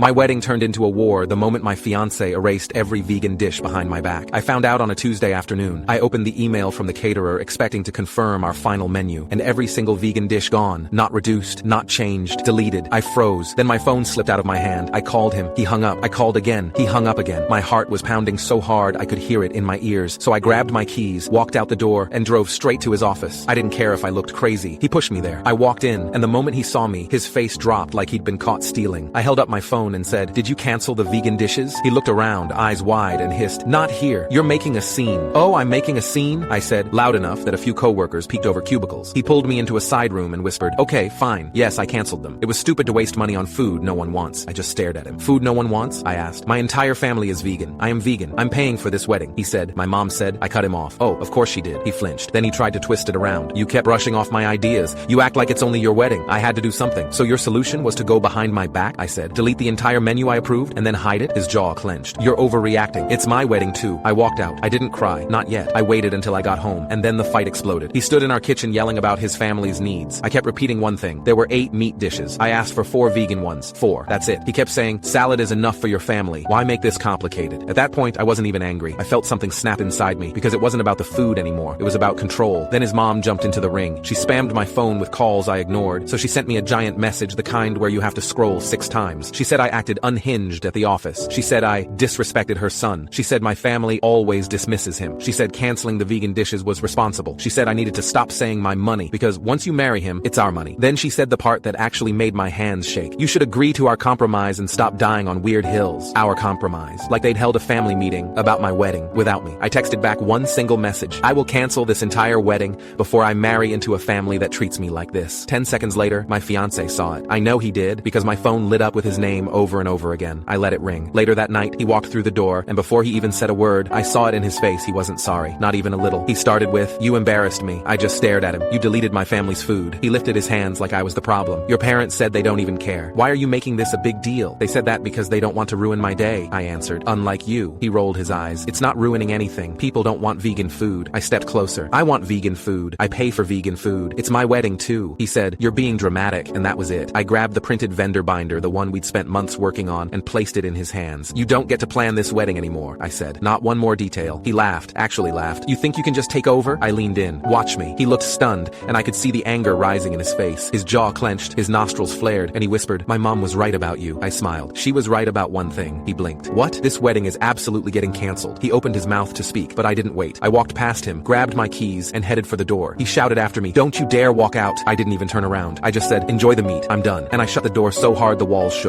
My wedding turned into a war the moment my fiancé erased every vegan dish behind my back. I found out on a Tuesday afternoon. I opened the email from the caterer expecting to confirm our final menu, and every single vegan dish gone. Not reduced, not changed, deleted. I froze. Then my phone slipped out of my hand. I called him. He hung up. I called again. He hung up again. My heart was pounding so hard I could hear it in my ears. So I grabbed my keys, walked out the door, and drove straight to his office. I didn't care if I looked crazy. He pushed me there. I walked in, and the moment he saw me, his face dropped like he'd been caught stealing. I held up my phone and said, "Did you cancel the vegan dishes?" He looked around, eyes wide, and hissed, "Not here. You're making a scene." "Oh, I'm making a scene?" I said, loud enough that a few coworkers peeked over cubicles. He pulled me into a side room and whispered, "Okay, fine. Yes, I canceled them. It was stupid to waste money on food no one wants." I just stared at him. "Food no one wants?" I asked. "My entire family is vegan. I am vegan. I'm paying for this wedding." He said, "My mom said." I cut him off. "Oh, of course she did." He flinched. Then he tried to twist it around. "You kept brushing off my ideas. You act like it's only your wedding. I had to do something. So your solution was to go behind my back?" I said. "Delete the entire menu I approved and then hide it?" His jaw clenched. "You're overreacting. It's my wedding too." I walked out. I didn't cry. Not yet. I waited until I got home, and then the fight exploded. He stood in our kitchen yelling about his family's needs. I kept repeating one thing. There were 8 meat dishes. I asked for 4 vegan ones. 4. That's it. He kept saying, "Salad is enough for your family. Why make this complicated?" At that point, I wasn't even angry. I felt something snap inside me, because it wasn't about the food anymore. It was about control. Then his mom jumped into the ring. She spammed my phone with calls I ignored, so she sent me a giant message, the kind where you have to scroll 6 times. She said I acted unhinged at the office. She said I disrespected her son. She said my family always dismisses him. She said canceling the vegan dishes was responsible. She said I needed to stop saying my money, because once you marry him, it's our money. Then she said the part that actually made my hands shake. "You should agree to our compromise and stop dying on weird hills." Our compromise. Like they'd held a family meeting about my wedding without me. I texted back one single message. "I will cancel this entire wedding before I marry into a family that treats me like this." 10 seconds later, my fiancé saw it. I know he did, because my phone lit up with his name over and over again. I let it ring. Later that night, he walked through the door, and before he even said a word, I saw it in his face he wasn't sorry. Not even a little. He started with, "You embarrassed me." I just stared at him. "You deleted my family's food." He lifted his hands like I was the problem. "Your parents said they don't even care. Why are you making this a big deal?" "They said that because they don't want to ruin my day," I answered. "Unlike you." He rolled his eyes. "It's not ruining anything. People don't want vegan food." I stepped closer. "I want vegan food. I pay for vegan food. It's my wedding too." He said, "You're being dramatic," and that was it. I grabbed the printed vendor binder, the one we'd spent months working on, and placed it in his hands. "You don't get to plan this wedding anymore," I said. "Not one more detail." He laughed, actually laughed. "You think you can just take over?" I leaned in. "Watch me." He looked stunned, and I could see the anger rising in his face. His jaw clenched, his nostrils flared, and he whispered, "My mom was right about you." I smiled. "She was right about one thing." He blinked. "What?" "This wedding is absolutely getting canceled." He opened his mouth to speak, but I didn't wait. I walked past him, grabbed my keys, and headed for the door. He shouted after me, "Don't you dare walk out." I didn't even turn around. I just said, "Enjoy the meat. I'm done." And I shut the door so hard the walls shook.